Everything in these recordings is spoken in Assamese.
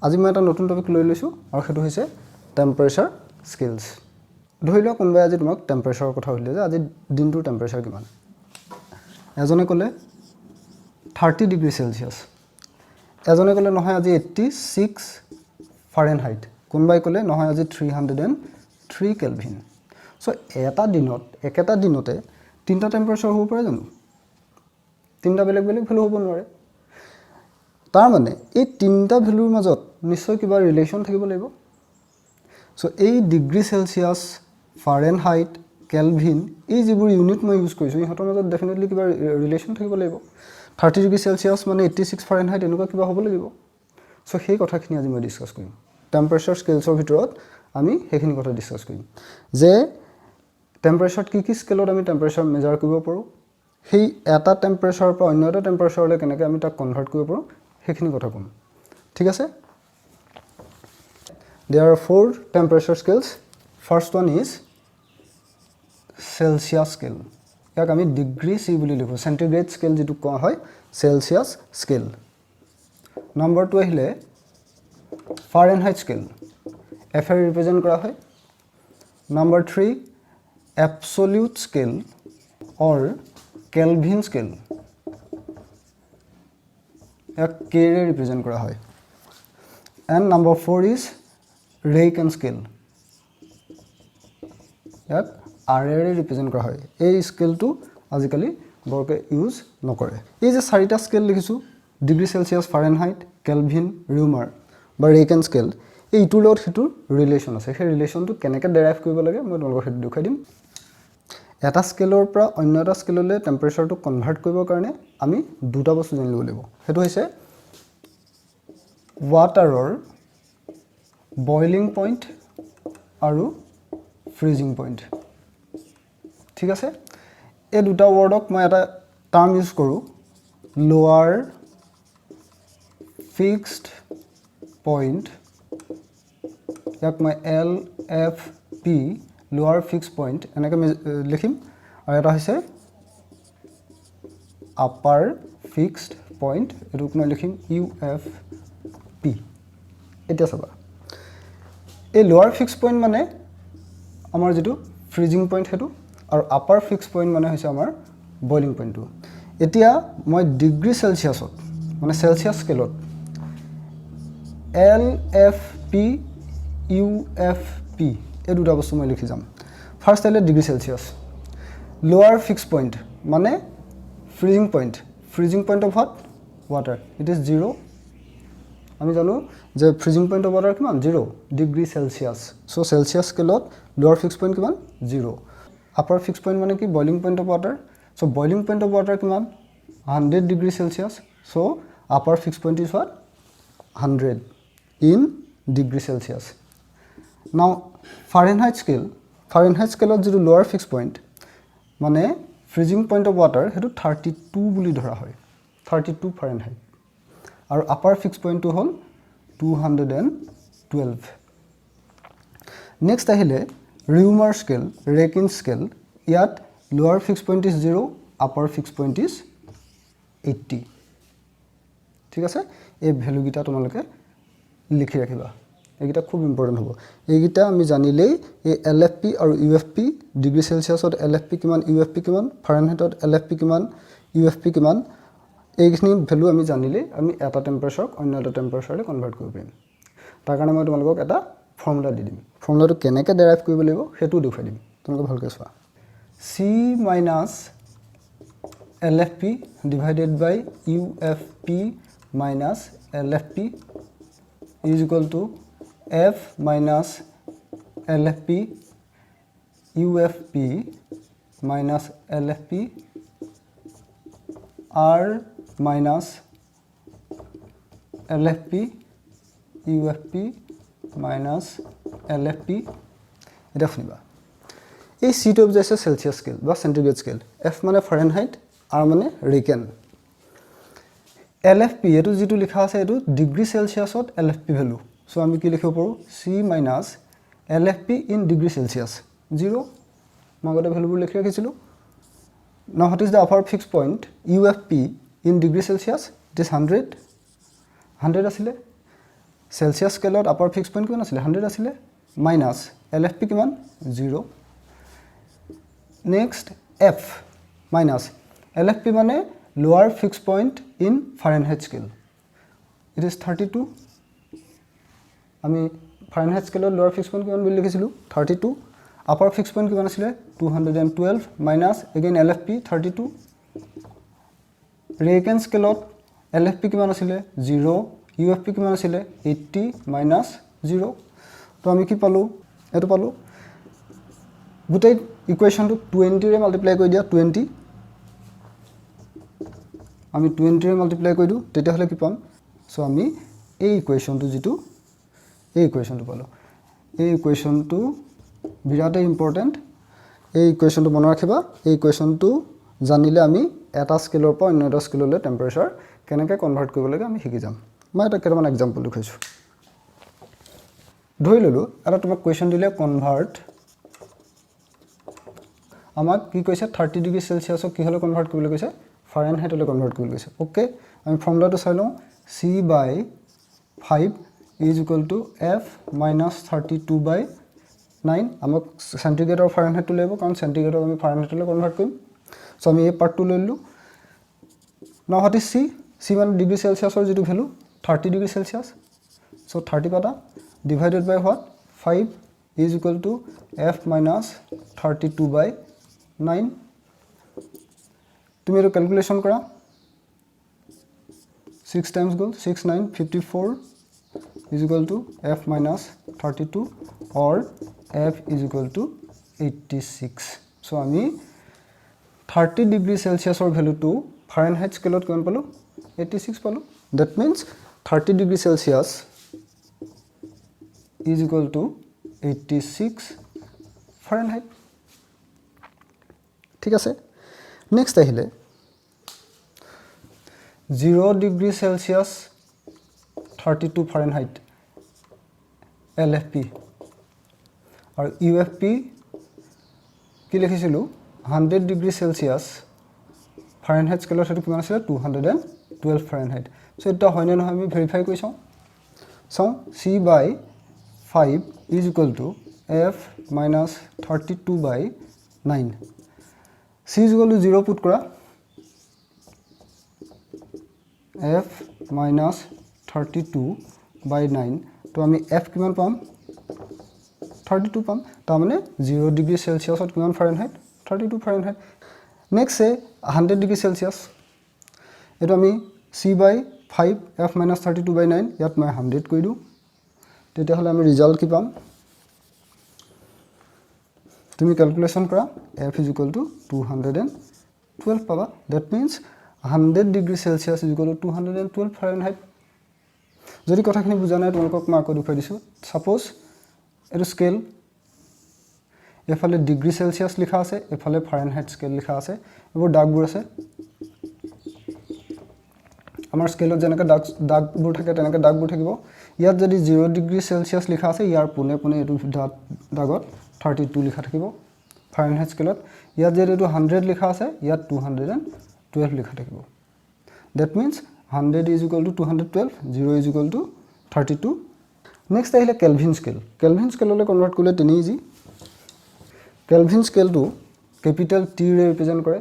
আজি মই এটা নতুন টপিক লৈ লৈছোঁ আৰু সেইটো হৈছে টেম্পাৰেচাৰ স্কেলছ। ধৰি লওক কোনোবাই আজি তোমাক টেম্পাৰেচাৰৰ কথা সুধিলে যে আজি দিনটোৰ টেম্পাৰেচাৰ কিমান। এজনে ক'লে 30 ডিগ্ৰী চেলচিয়াছ, এজনে ক'লে নহয় আজি 86 ফাৰেনহাইট, কোনোবাই ক'লে নহয় আজি 303 কেলভিন। চ' একেটা দিনতে তিনিটা টেম্পাৰেচাৰ হ'ব পাৰে জানো? তিনিটা বেলেগ বেলেগ ভেলু হ'ব নোৱাৰে। তাৰ মানে এই তিনিটা ভেলুৰ মাজত নিশ্চয় কিবা ৰিলেশ্যন থাকিব লাগিব। চ' এই ডিগ্ৰী চেলচিয়াছ, ফাৰেনহাইট, কেলভিন এই যিবোৰ ইউনিট মই ইউজ কৰিছোঁ ইহঁতৰ মাজত ডেফিনেটলি কিবা ৰিলেশ্যন থাকিব লাগিব। 30 ডিগ্ৰী চেলচিয়াছ মানে 86 ফাৰেনহাইট এনেকুৱা কিবা হ'ব লাগিব। চ' সেই কথাখিনি আজি মই ডিছকাছ কৰিম। টেম্পাৰেচাৰ স্কেলছৰ ভিতৰত আমি সেইখিনি কথা ডিছকাছ কৰিম যে টেম্পাৰেচাৰত কি স্কেলত আমি টেম্পাৰেচাৰ মেজাৰ কৰিব পাৰোঁ, সেই এটা টেম্পাৰেচাৰৰ পৰা অন্য এটা টেম্পাৰেচাৰলৈ কেনেকৈ আমি তাক কনভাৰ্ট কৰিব পাৰোঁ সেইখিনি কথা ক'ম। ঠিক আছে? There are 4 temperature scales. First one is Celsius scale. ইয়াক আমি ডিগ্ৰী চি বুলি লিখোঁ। চেণ্টিগ্ৰেড স্কেল যিটো কোৱা হয় চেলচিয়াছ স্কেল। নম্বৰ 2 আহিলে ফাৰেনহাইট স্কেল, এফ এ ৰিপ্ৰেজেণ্ট কৰা হয়। নম্বৰ 3 এবছলিউট স্কেল অৰ কেলভিন স্কেল, ইয়াক কেৰে ৰিপ্ৰেজেণ্ট কৰা হয়। এণ্ড নম্বৰ 4 ইজ ৰেইকেন স্কেল, ইয়াক আৰেৰে ৰিপ্ৰেজেণ্ট কৰা হয়। এই স্কেলটো আজিকালি বৰকৈ ইউজ নকৰে। এই যে 4টা স্কেল লিখিছোঁ degree Celsius, Fahrenheit, Kelvin, Reaumur বা ৰেইকেন স্কেল, এই ইটোৰ লগত সিটোৰ ৰিলেশ্যন আছে। সেই ৰিলেশ্যনটো কেনেকৈ ডেৰাইভ কৰিব লাগে মই তোমালোকক সেইটো দেখুৱাই দিম। এটা স্কেলৰ পৰা অন্য এটা স্কেললৈ টেম্পাৰেচাৰটো কনভাৰ্ট কৰিবৰ কাৰণে আমি দুটা বস্তু জানিব লাগিব। সেইটো হৈছে ৱাটাৰৰ বইলিং পইণ্ট আৰু ফ্ৰিজিং পইণ্ট। ঠিক আছে? এই দুটা ৱৰ্ডক মই এটা টাৰ্ম ইউজ কৰোঁ, লোৱাৰ ফিক্সড পইণ্ট, ইয়াক মই LFP লোৱাৰ ফিক্সড পইণ্ট এনেকৈ লিখিম। আৰু এটা হৈছে আপাৰ ফিক্সড পইণ্ট, এইটোক মই লিখিম UFP। এতিয়া চাবা, এই লোৱাৰ ফিক্সড পইণ্ট মানে আমাৰ যিটো ফ্ৰিজিং পইণ্ট সেইটো, আৰু আপাৰ ফিক্সড পইণ্ট মানে হৈছে আমাৰ বইলিং পইণ্টটো। এতিয়া মই ডিগ্ৰী চেলচিয়াছত মানে চেলচিয়াছ স্কেলত LFP UFP এই দুটা বস্তু মই লিখি যাম। ফাৰ্ষ্ট আহিলে ডিগ্ৰী চেলচিয়াছ, লোৱাৰ ফিক্সড পইণ্ট মানে freezing point, freezing point of what? Water, it is 0। আমি জানো যে ফ্ৰিজিং পইণ্ট অফ ৱাটাৰ কিমান? 0 ডিগ্ৰী চেলচিয়াছ। চ' চেলচিয়াছ স্কেলত লোৱাৰ ফিক্সড পইণ্ট কিমান? 0। আপাৰ ফিক্সড পইণ্ট মানে কি? Boiling point of water. So' boiling point of water কিমান? 100 degree Celsius. So' upper fixed point is what? 100 in degree Celsius. নাও ফাৰেনহাইট স্কেল, ফাৰেনহাইট স্কেলত যিটো লোৱাৰ ফিক্সড পইণ্ট মানে ফ্ৰিজিং পইণ্ট অফ ৱাটাৰ সেইটো 32 বুলি ধৰা হয়, 32 ফাৰেনহাইট। আৰু আপাৰ ফিক্সড পইণ্টটো হ'ল 212। নেক্সট আহিলে ৰিউমাৰ স্কেল, ৰেকিন স্কেল। ইয়াত লোৱাৰ fixed point is 0, upper fixed point is 80। ঠিক আছে? এই ভেলুকেইটা তোমালোকে লিখি ৰাখিবা, এইকেইটা খুব ইম্পৰ্টেণ্ট হ'ব। এইকেইটা আমি জানিলেই এই LFP আৰু UFP, ডিগ্ৰী চেলচিয়াছত LFP কিমান, UFP কিমান, ফাৰেনহাইটত LFP কিমান, UFP কিমান, এইখিনি ভেলু আমি জানিলেই আমি এটা টেম্পাৰেচাৰক অন্য এটা টেম্পাৰেচাৰলৈ কনভাৰ্ট কৰিব পাৰিম। তাৰ কাৰণে মই তোমালোকক এটা ফৰ্মুলা দি দিম। ফৰ্মুলাটো কেনেকৈ ডেৰাইভ কৰিব লাগিব সেইটোও দেখুৱাই দিম, তোমালোকে ভালকৈ চোৱা। C minus LFP divided by UFP minus LFP is equal to F minus LFP UFP minus LFP R minus LFP UFP minus LFP। এতিয়া শুনিবা, এই চিটো বুজাইছে চেলচিয়াছ স্কেল বা চেণ্টিগ্ৰেড স্কেল, F মানে ফাৰেনহাইট, R মানে ৰেইকেন। LFP এইটো যিটো লিখা আছে এইটো ডিগ্ৰী চেলচিয়াছত LFP ভেলু। চ' আমি কি লিখিব পাৰোঁ? C minus LFP in degree Celsius 0। মই আগতে ভেলুবোৰ লিখি ৰাখিছিলোঁ। নাও what is the upper fixed point UFP in degree Celsius? It is 100 আছিলে। সেলসিয়াস স্কেলত আপাৰ ফিক্স পইণ্ট কিমান আছিলে 100 আছিলে মাইনাছ LFP কিমান 0 নেক্সট F মাইনাছ LFP মানে লোৱাৰ fix point in Fahrenheit scale it is 32 আমি ফাৰেনহাইট স্কেলৰ লোৱাৰ ফিক্স পইণ্ট কিমান বুলি লিখিছিলোঁ 32 আপাৰ ফিক্স পইণ্ট কিমান আছিলে 212 মাইনাছ এগেইন LFP 32 ৰেকেন স্কেলত LFP কিমান আছিলে 0 UFP কিমান আছিলে 80 মাইনাছ 0 তো আমি কি পালোঁ এটো পালোঁ গোটেই ইকুৱেশ্যনটো 20 ৰে মাল্টিপ্লাই কৰি দিয়া 20 আমি 20 ৰে মাল্টিপ্লাই কৰি দিওঁ তেতিয়া হলে কি পাম সো আমি এই ইকুৱেশ্যনটো যেটো এই ইকুৱেশ্যনটো পালোঁ এই ইকুৱেশ্যনটো বিৰাটেই ইম্পৰ্টেন্ট এই ইকুৱেশ্যনটো মনত ৰাখিবা এই ইকুৱেশ্যনটো জানিলে আমি এটা স্কেলৰ পৰা অন্য এটা স্কেললৈ টেম্পাৰেচাৰ কেনেকৈ কনভাৰ্ট কৰিব লাগে আমি শিকি যাম মই এটা কেইটামান এক্সাম্পল দেখাইছোঁ ধৰি ললো এটা তোমাক কোৱেশ্চন দিলে কনভাৰ্ট আমাক কি কৈছে 30 ডিগ্ৰী সেলসিয়াছক কি হলে কনভাৰ্ট কৰিবলৈ কৈছে ফাৰেনহাইটলৈ কনভাৰ্ট কৰিবলৈ কৈছে ওকে আমি ফৰ্মুলাটো চাই লওঁ C/5 = F - 32/9 আমাক সেন্টিগ্ৰেড আৰু ফাৰেনহাইটটো লাগিব কাৰণ সেন্টিগ্ৰেডক আমি ফাৰেনহাইটলৈ কনভাৰ্ট কৰিম সো আমি এই পাৰ্টটো লৈ ললো নাও হোৱাট ইজ C মানে ডিগ্ৰী সেলসিয়াছৰ যেটো ভ্যালু 30 ডিগ্ৰী সেলসিয়াছ সো 30 পাতা divided by what 5 = F - 32/9 তুমি এটো ক্যালকুলেশন কৰা 6 times goal 6 9 54 = F - 32 or F = 86 so আমি 30 ডিগ্ৰী সেলসিয়াছৰ ভ্যালুটো ফাৰেনহাইট স্কেলত কিমান পালো 86 পালো that means 30 degree Celsius is equal to 86 Fahrenheit ঠিক আছে নেক্সট আহিলে 0 ডিগ্ৰী সেলসিয়াছ 32 Fahrenheit LFP আৰু UFP কি লিখিছিলো 100 ডিগ্ৰী সেলসিয়াছ ফাৰেনহাইট স্কেলত হেতু কিমান আছিল 212 Fahrenheit সো এটা হয়নে নহয় আমি ভেৰিফাই কৰি চাওঁ C/5 = F - 32/9 C = 0 পুট কৰা F - 32/9 তো আমি F কিমান পাম 32 পাম তাৰ মানে 0 ডিগ্ৰী সেলসিয়াছত কিমান ফাৰেনহাইট 32 ফাৰেনহাইট নেক্সট সে 100 ডিগ্ৰী সেলসিয়াছ এটো আমি C/5 F - 32/9 ইয়াত মই 100 কৰি দিও তেতিয়া হলে আমি ৰিজাল্ট কি পাম তুমি ক্যালকুলেশন কৰা F = 212 পাবা that means 100 ডিগ্ৰী সেলসিয়াছ = 212 ফাৰেনহাইট যদি কথাখিনি বুজা নাই তোমালোকক মই আকৌ দেখুৱাই দিছো সাপোজ এটো স্কেল এফালে ডিগ্ৰী সেলসিয়াছ লিখা আছে এফালে ফাৰেনহাইট স্কেল লিখা আছে এবোৰ দাগবোৰ আছে আমাৰ স্কেলত যেনেকৈ দাগবোৰ থাকে তেনেকৈ দাগবোৰ থাকিব ইয়াত যদি 0 ডিগ্ৰী সেলসিয়াছ লিখা আছে ইয়াৰ পুনে পুনে এটো দাগত 32 লিখা থাকিব ফাৰেনহাইট স্কেলত ইয়াত যদি এটো 100 লিখা আছে ইয়াত 212 লিখা থাকিব that means 100 = 212 0 = 32 নেক্সট আহিলে কেলভিন স্কেললৈ কনভাৰ্ট কৰিলে তেনে ইজি কেলভিন স্কেলটো ক্যাপিটাল T ৰে ৰিপ্ৰেজেন্ট কৰে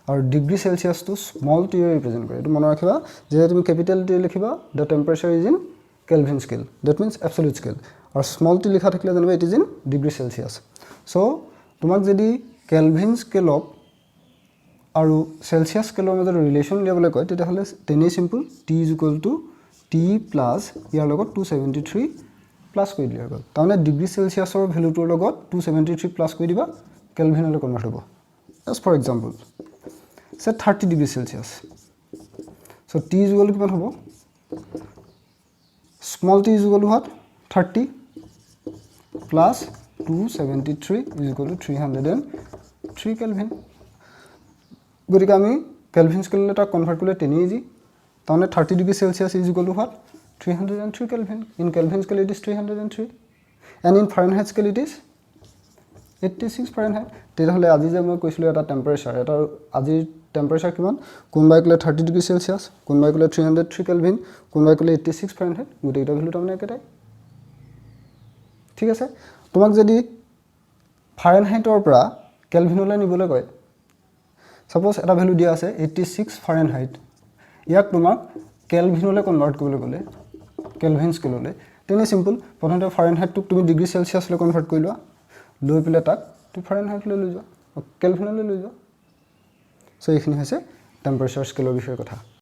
আৰু ডিগ্ৰী সেলসিয়াছটো স্মল t ৰে ৰিপ্ৰেজেন্ট কৰে এটো মনত ৰাখিবা যে তুমি ক্যাপিটাল T লিখিবা the temperature is in Kelvin scale that means absolute scale আৰু স্মল t লিখা থাকিলে জানিবা it is in degree celsius so তোমাক যদি কেলভিন স্কেলক আৰু সেলসিয়াছ স্কেলৰ মাজৰ ৰিলেচন উলিয়াবলৈ কয় তেতিয়া হলে তেনে সিম্পল T = T প্লাস ইয়াৰ লগত 273 প্লাস কৰি দিয়া গল তাৰমানে ডিগ্ৰী সেলসিয়াছৰ ভ্যালুটোৰ লগত 273 প্লাস কৰি দিবা কেলভিনলৈ কনভাৰ্ট হ'ব just for example say 30 degree Celsius so T = কিমান হ'ব small t = what 30 plus 273 = 303 Kelvin গতিকে আমি কেলভিন স্কেললৈ এটা কনভাৰ্ট কৰিলে তেনে ইজি তাৰমানে 30 degree সেলসিয়াছ = what 303 Kelvin in Kelvin scale it is 303 and in Fahrenheit scale it is 86 Fahrenheit তেতিয়া হলে আজি যে মই কৈছিলো এটা টেম্পাৰেচাৰ এটা আজিৰ টেম্পাৰেচাৰ কিমান কোনোবাই ক'লে 30 ডিগ্ৰী চেলচিয়াছ কোনোবাই ক'লে 303 কেলভিন কোনোবাই ক'লে 86 ফাৰেনহাইট গোটেইকেইটা ভেলু তাৰমানে একেটাই ঠিক আছে তোমাক যদি ফাৰেনহাইটৰ পৰা কেলভিনলৈ নিবলৈ কয় সাপোজ এটা ভ্যালু দিয়া আছে 86 ফাৰেনহাইট ইয়াক তোমাক কেলভিনলৈ কনভাৰ্ট কৰিবলৈ গ'লে কেলভিন স্কেললৈ তেনে সিম্পল প্ৰথমতে ফাৰেনহাইটক তুমি ডিগ্ৰী সেলসিয়াছলৈ কনভাৰ্ট কৰি লোৱা লৈ পেলাই তাক তুমি ফাৰেনহাইটলৈ লৈ যোৱা কেলভিনলৈ লৈ যোৱা সো এইখিনি হৈছে টেম্পাৰেচাৰ স্কেলৰ বিষয়ে কথা